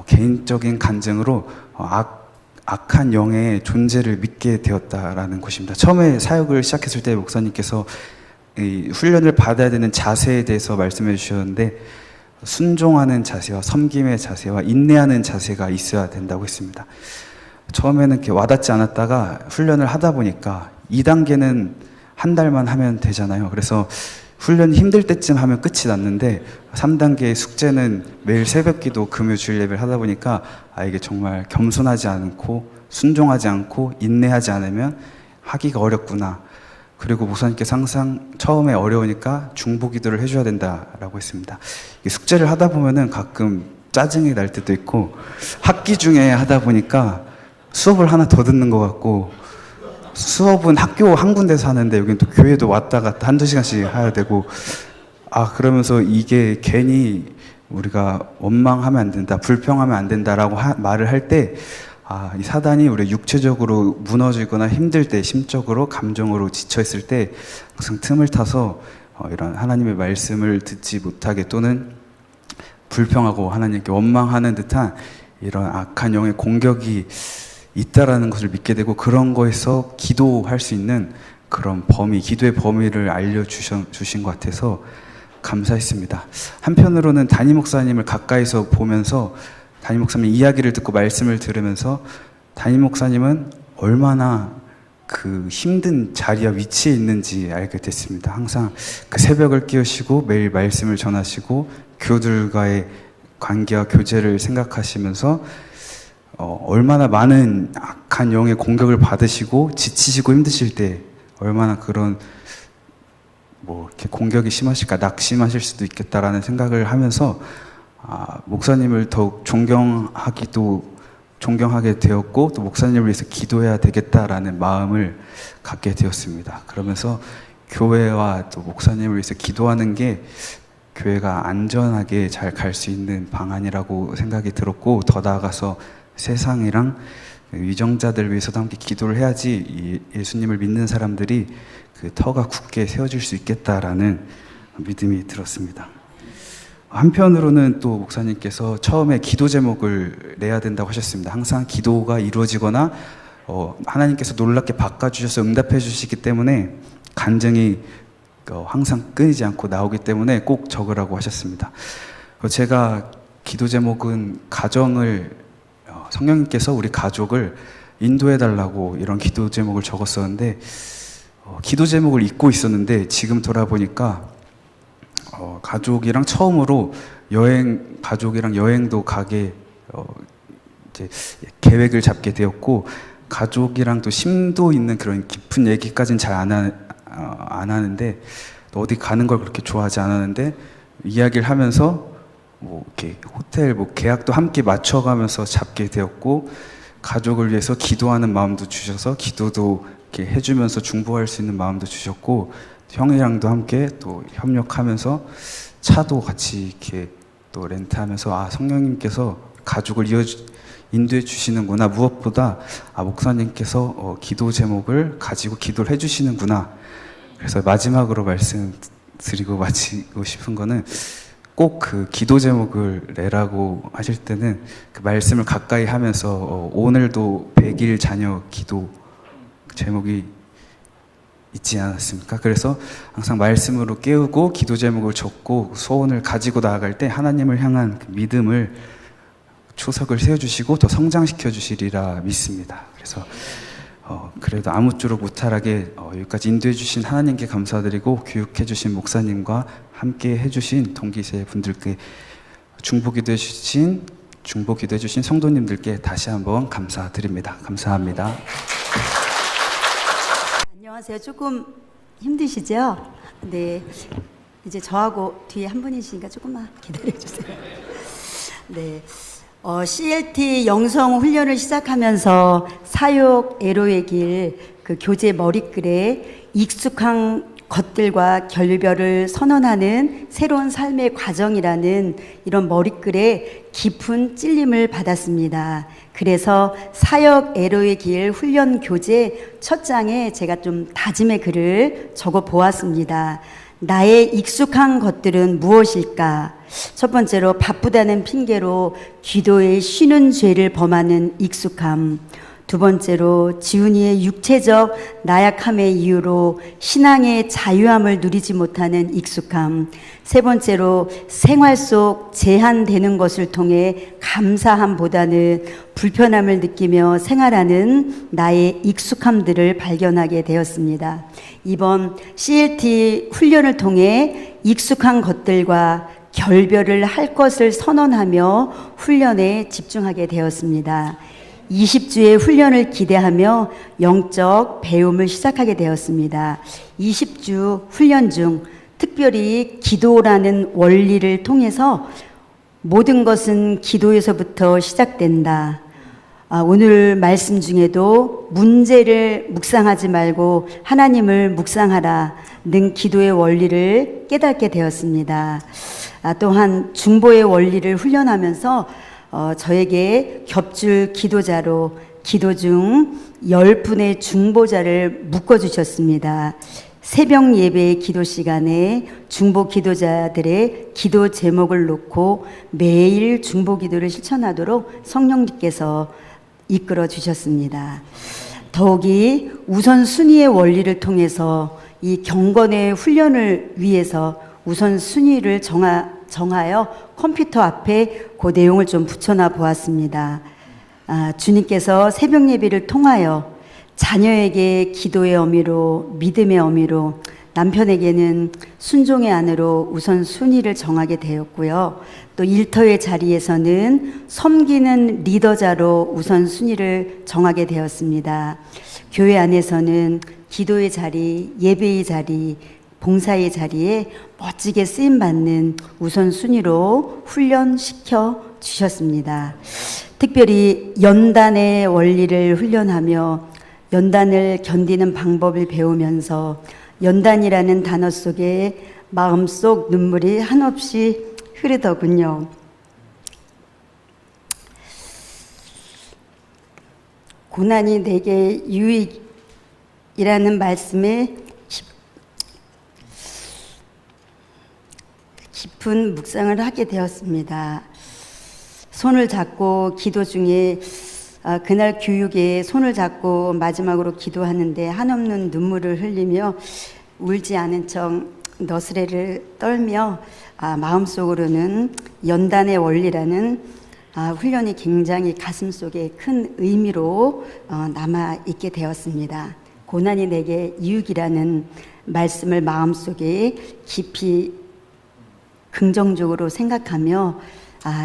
개인적인 간증으로 악한 영의 존재를 믿게 되었다라는 것입니다. 처음에 사역을 시작했을 때 목사님께서 이 훈련을 받아야 되는 자세에 대해서 말씀해 주셨는데 순종하는 자세와 섬김의 자세와 인내하는 자세가 있어야 된다고 했습니다. 처음에는 이렇게 와닿지 않았다가 훈련을 하다 보니까 2단계는 한 달만 하면 되잖아요. 그래서 훈련이 힘들 때쯤 하면 끝이 났는데 3단계의 숙제는 매일 새벽기도 금요 주일 예배를 하다 보니까 이게 정말 겸손하지 않고 순종하지 않고 인내하지 않으면 하기가 어렵구나. 그리고 목사님께서 항상 처음에 어려우니까 중보기도를 해줘야 된다라고 했습니다. 숙제를 하다 보면은 가끔 짜증이 날 때도 있고 학기 중에 하다 보니까 수업을 하나 더 듣는 것 같고, 수업은 학교 한 군데서 하는데 여기는 또 교회도 왔다 갔다 한두 시간씩 해야 되고, 그러면서 이게 괜히 우리가 원망하면 안 된다, 불평하면 안 된다라고 말을 할 때 이 사단이 우리 육체적으로 무너지거나 힘들 때, 심적으로 감정으로 지쳐있을 때 항상 틈을 타서 이런 하나님의 말씀을 듣지 못하게 또는 불평하고 하나님께 원망하는 듯한 이런 악한 영의 공격이 있다라는 것을 믿게 되고, 그런 거에서 기도할 수 있는 그런 범위, 기도의 범위를 알려주신 것 같아서 감사했습니다. 한편으로는 담임 목사님을 가까이서 보면서 담임 목사님 이야기를 듣고 말씀을 들으면서 담임 목사님은 얼마나 그 힘든 자리와 위치에 있는지 알게 됐습니다. 항상 그 새벽을 깨우시고 매일 말씀을 전하시고 교들과의 관계와 교제를 생각하시면서 얼마나 많은 악한 영의 공격을 받으시고 지치시고 힘드실 때 얼마나 그런 이렇게 공격이 심하실까, 낙심하실 수도 있겠다라는 생각을 하면서 목사님을 더욱 존경하게 되었고, 또 목사님을 위해서 기도해야 되겠다라는 마음을 갖게 되었습니다. 그러면서 교회와 또 목사님을 위해서 기도하는 게 교회가 안전하게 잘 갈 수 있는 방안이라고 생각이 들었고, 더 나아가서 세상이랑 위정자들 위해서도 함께 기도를 해야지 예수님을 믿는 사람들이 그 터가 굳게 세워질 수 있겠다라는 믿음이 들었습니다. 한편으로는 또 목사님께서 처음에 기도 제목을 내야 된다고 하셨습니다. 항상 기도가 이루어지거나 하나님께서 놀랍게 바꿔주셔서 응답해 주시기 때문에 간증이 항상 끊이지 않고 나오기 때문에 꼭 적으라고 하셨습니다. 제가 기도 제목은 성령님께서 우리 가족을 인도해 달라고 이런 기도 제목을 적었었는데 기도 제목을 잊고 있었는데 지금 돌아보니까 가족이랑 처음으로 가족이랑 여행도 가게 이제 계획을 잡게 되었고, 가족이랑 또 심도 있는 그런 깊은 얘기까지는 잘 안 하는데, 또 어디 가는 걸 그렇게 좋아하지 않았는데, 이야기를 하면서 뭐 이렇게 호텔 뭐 계약도 함께 맞춰가면서 잡게 되었고, 가족을 위해서 기도하는 마음도 주셔서 기도도 이렇게 해주면서 중보할 수 있는 마음도 주셨고, 형이랑도 함께 또 협력하면서 차도 같이 이렇게 또 렌트하면서 성령님께서 가족을 인도해 주시는구나, 무엇보다 목사님께서 기도 제목을 가지고 기도를 해주시는구나. 그래서 마지막으로 말씀드리고 마치고 싶은 거는, 꼭 그 기도 제목을 내라고 하실 때는 그 말씀을 가까이 하면서 오늘도 100일 자녀 기도 제목이 있지 않았습니까? 그래서 항상 말씀으로 깨우고 기도 제목을 적고 소원을 가지고 나아갈 때 하나님을 향한 그 믿음을 초석을 세워주시고 더 성장시켜 주시리라 믿습니다. 그래서 그래도 아무쪼록 무탈하게 여기까지 인도해 주신 하나님께 감사드리고, 교육해 주신 목사님과 함께 해주신 동기세 분들께, 중보기도 해주신 성도님들께 다시 한번 감사드립니다. 감사합니다. 안녕하세요. 조금 힘드시죠? 네. 이제 저하고 뒤에 한 분이시니까 조금만 기다려주세요. 네. CLT 영성 훈련을 시작하면서 사역 애로의 길, 그 교제 머리글에 익숙한 것들과 결별을 선언하는 새로운 삶의 과정이라는 이런 머리글에 깊은 찔림을 받았습니다. 그래서 사역 애로의 길 훈련 교재 첫 장에 제가 좀 다짐의 글을 적어 보았습니다. 나의 익숙한 것들은 무엇일까? 첫 번째로, 바쁘다는 핑계로 기도에 쉬는 죄를 범하는 익숙함. 두 번째로, 지훈이의 육체적 나약함의 이유로 신앙의 자유함을 누리지 못하는 익숙함. 세 번째로, 생활 속 제한되는 것을 통해 감사함보다는 불편함을 느끼며 생활하는 나의 익숙함들을 발견하게 되었습니다. 이번 CLT 훈련을 통해 익숙한 것들과 결별을 할 것을 선언하며 훈련에 집중하게 되었습니다. 20주의 훈련을 기대하며 영적 배움을 시작하게 되었습니다. 20주 훈련 중 특별히 기도라는 원리를 통해서 모든 것은 기도에서부터 시작된다. 오늘 말씀 중에도 문제를 묵상하지 말고 하나님을 묵상하라는 기도의 원리를 깨닫게 되었습니다. 또한 중보의 원리를 훈련하면서 저에게 겹줄 기도자로 기도 중 10분의 중보자를 묶어주셨습니다. 새벽 예배 기도 시간에 중보 기도자들의 기도 제목을 놓고 매일 중보 기도를 실천하도록 성령님께서 이끌어 주셨습니다. 더욱이 우선순위의 원리를 통해서 이 경건의 훈련을 위해서 우선순위를 정하여 컴퓨터 앞에 그 내용을 좀 붙여놔 보았습니다. 주님께서 새벽 예배를 통하여 자녀에게 기도의 어미로, 믿음의 어미로, 남편에게는 순종의 아내로 우선순위를 정하게 되었고요. 또 일터의 자리에서는 섬기는 리더자로 우선순위를 정하게 되었습니다. 교회 안에서는 기도의 자리, 예배의 자리, 봉사의 자리에 멋지게 쓰임받는 우선순위로 훈련시켜 주셨습니다. 특별히 연단의 원리를 훈련하며 연단을 견디는 방법을 배우면서 연단이라는 단어 속에 마음속 눈물이 한없이 흐르더군요. 고난이 내게 유익이라는 말씀에 깊은 묵상을 하게 되었습니다. 손을 잡고 기도 중에 그날 교육에 손을 잡고 마지막으로 기도하는데 한없는 눈물을 흘리며 울지 않은 척 너스레를 떨며 마음속으로는 연단의 원리라는 훈련이 굉장히 가슴속에 큰 의미로 남아있게 되었습니다. 고난이 내게 유익이라는 말씀을 마음속에 깊이 긍정적으로 생각하며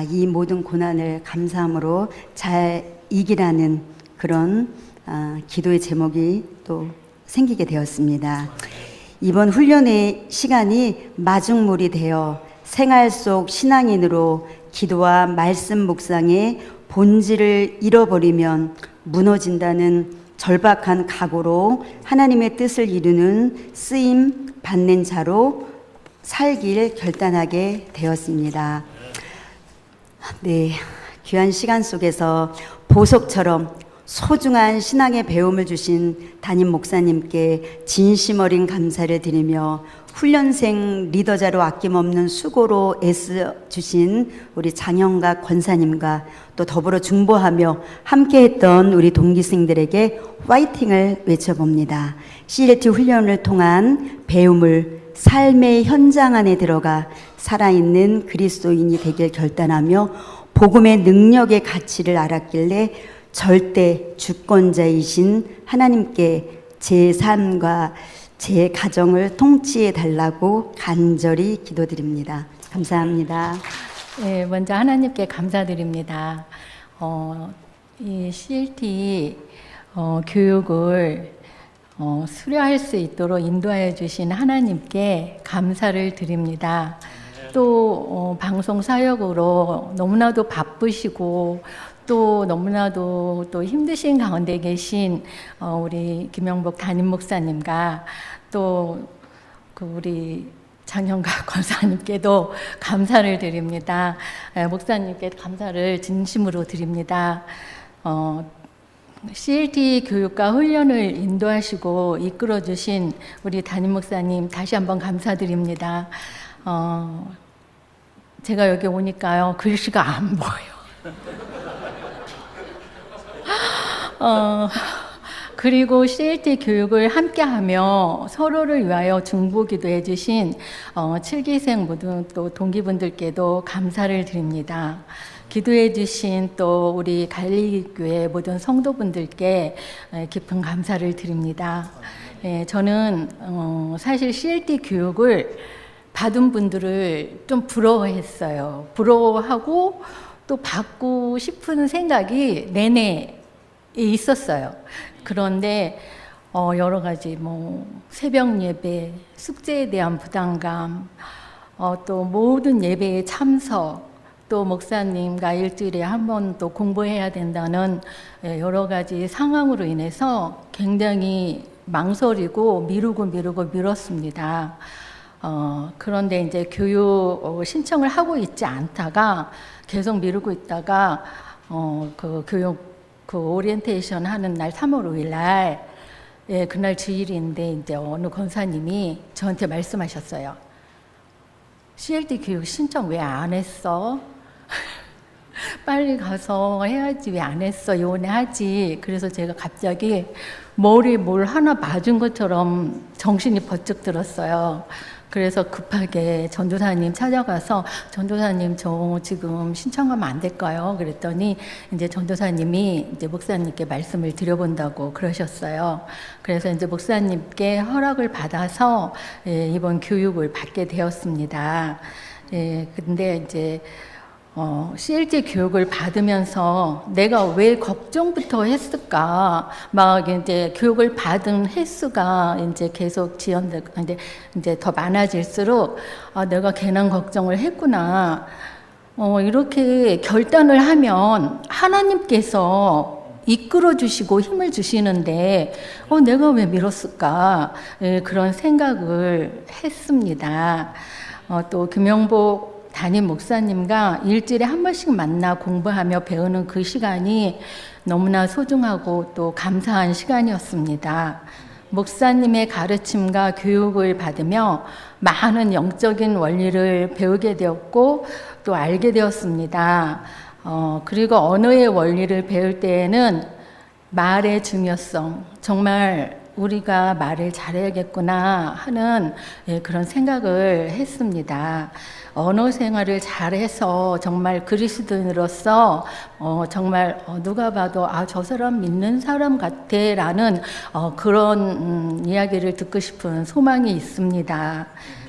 이 모든 고난을 감사함으로 잘 이기라는 그런 기도의 제목이 또 생기게 되었습니다. 이번 훈련의 시간이 마중물이 되어 생활 속 신앙인으로 기도와 말씀 묵상의 본질을 잃어버리면 무너진다는 절박한 각오로 하나님의 뜻을 이루는 쓰임 받는 자로 살길 결단하게 되었습니다. 네, 귀한 시간 속에서 보석처럼 소중한 신앙의 배움을 주신 담임 목사님께 진심 어린 감사를 드리며 훈련생 리더자로 아낌없는 수고로 애써주신 우리 장영각 권사님과 또 더불어 중보하며 함께했던 우리 동기생들에게 화이팅을 외쳐봅니다. CLT 훈련을 통한 배움을 삶의 현장 안에 들어가 살아있는 그리스도인이 되길 결단하며 복음의 능력의 가치를 알았길래 절대 주권자이신 하나님께 제 삶과 제 가정을 통치해 달라고 간절히 기도드립니다. 감사합니다. 네, 먼저 하나님께 감사드립니다. 이 CLT 교육을 수료할 수 있도록 인도하여 주신 하나님께 감사를 드립니다. 또 방송 사역으로 너무나도 바쁘시고 또 너무나도 또 힘드신 가운데 계신 우리 김영복 담임 목사님과 또 우리 장영각 권사님께도 감사를 드립니다. 목사님께 감사를 진심으로 드립니다. CLT 교육과 훈련을 인도하시고 이끌어 주신 우리 담임 목사님 다시 한번 감사드립니다. 제가 여기 오니까요 글씨가 안 보여. 그리고 CLT 교육을 함께하며 서로를 위하여 중보기도 해주신 7기생 모든 또 동기분들께도 감사를 드립니다. 기도해 주신 또 우리 갈리교회 모든 성도분들께 깊은 감사를 드립니다. 저는 사실 CLT 교육을 받은 분들을 좀 부러워했어요. 부러워하고 또 받고 싶은 생각이 내내 있었어요. 그런데 여러 가지 새벽 예배, 숙제에 대한 부담감, 또 모든 예배에 참석, 또 목사님과 일주일에 한 번 또 공부해야 된다는 여러 가지 상황으로 인해서 굉장히 망설이고 미뤘습니다. 그런데 이제 교육 신청을 하고 있지 않다가 계속 미루고 있다가 그 교육 오리엔테이션 하는 날 3월 5일 날 그날 주일인데 이제 어느 권사님이 저한테 말씀하셨어요. CLT 교육 신청 왜 안 했어? 빨리 가서 해야지 왜 안 했어? 요번에 하지. 그래서 제가 갑자기 머리에 뭘 하나 맞은 것처럼 정신이 번쩍 들었어요. 그래서 급하게 전도사님 찾아가서 전도사님 저 지금 신청하면 안 될까요? 그랬더니 이제 전도사님이 이제 목사님께 말씀을 드려본다고 그러셨어요. 그래서 이제 목사님께 허락을 받아서 이번 교육을 받게 되었습니다. 근데 이제 CLT 교육을 받으면서 내가 왜 걱정부터 했을까? 막 이제 교육을 받은 횟수가 이제 계속 지연되고 이제 더 많아질수록 내가 괜한 걱정을 했구나. 이렇게 결단을 하면 하나님께서 이끌어 주시고 힘을 주시는데 내가 왜 미뤘을까? 그런 생각을 했습니다. 또 김영복 담임 목사님과 일주일에 한 번씩 만나 공부하며 배우는 그 시간이 너무나 소중하고 또 감사한 시간이었습니다. 목사님의 가르침과 교육을 받으며 많은 영적인 원리를 배우게 되었고 또 알게 되었습니다. 그리고 언어의 원리를 배울 때에는 말의 중요성, 정말 우리가 말을 잘해야겠구나 하는 그런 생각을 했습니다. 언어 생활을 잘해서 정말 그리스도인으로서 정말 누가 봐도 저 사람 믿는 사람 같아라는 그런 이야기를 듣고 싶은 소망이 있습니다.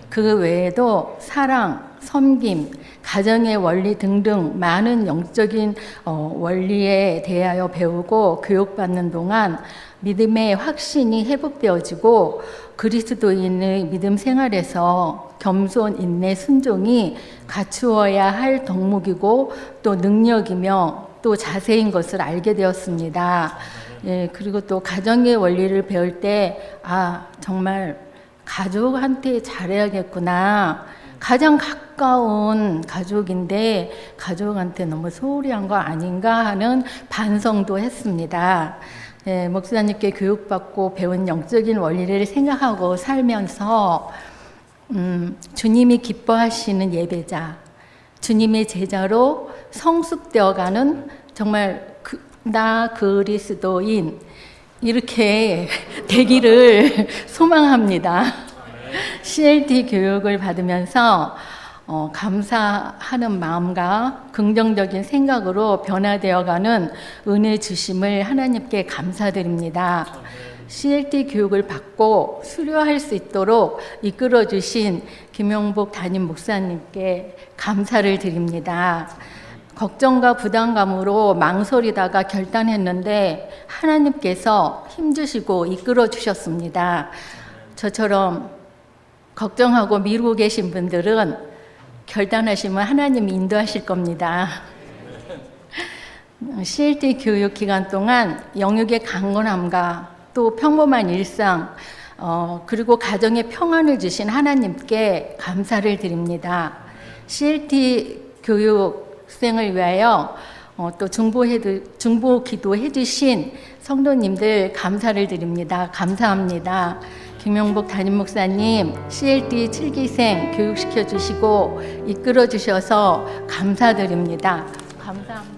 그 외에도 사랑, 섬김, 가정의 원리 등등 많은 영적인 원리에 대하여 배우고 교육받는 동안 믿음의 확신이 회복되어지고 그리스도인의 믿음 생활에서 겸손, 인내, 순종이 갖추어야 할 덕목이고 또 능력이며 또 자세인 것을 알게 되었습니다. 예, 그리고 또 가정의 원리를 배울 때 정말 가족한테 잘해야겠구나. 가장 가까운 가족인데 가족한테 너무 소홀히 한 거 아닌가 하는 반성도 했습니다. 예, 목사님께 교육받고 배운 영적인 원리를 생각하고 살면서 주님이 기뻐하시는 예배자, 주님의 제자로 성숙되어가는 정말 나 그리스도인 이렇게 되기를 소망합니다. CLT 교육을 받으면서 감사하는 마음과 긍정적인 생각으로 변화되어가는 은혜 주심을 하나님께 감사드립니다. CLT 교육을 받고 수료할 수 있도록 이끌어 주신 김용복 담임 목사님께 감사를 드립니다. 걱정과 부담감으로 망설이다가 결단했는데 하나님께서 힘주시고 이끌어 주셨습니다. 저처럼 걱정하고 미루고 계신 분들은 결단하시면 하나님이 인도하실 겁니다. CLT 교육 기간 동안 영육의 강건함과 또 평범한 일상 그리고 가정의 평안을 주신 하나님께 감사를 드립니다. CLT 교육생을 위하여 또 중보 기도해 주신 성도님들 감사를 드립니다. 감사합니다. 김용복 담임 목사님 CLT 7기생 교육시켜 주시고 이끌어 주셔서 감사드립니다. 감사합니다.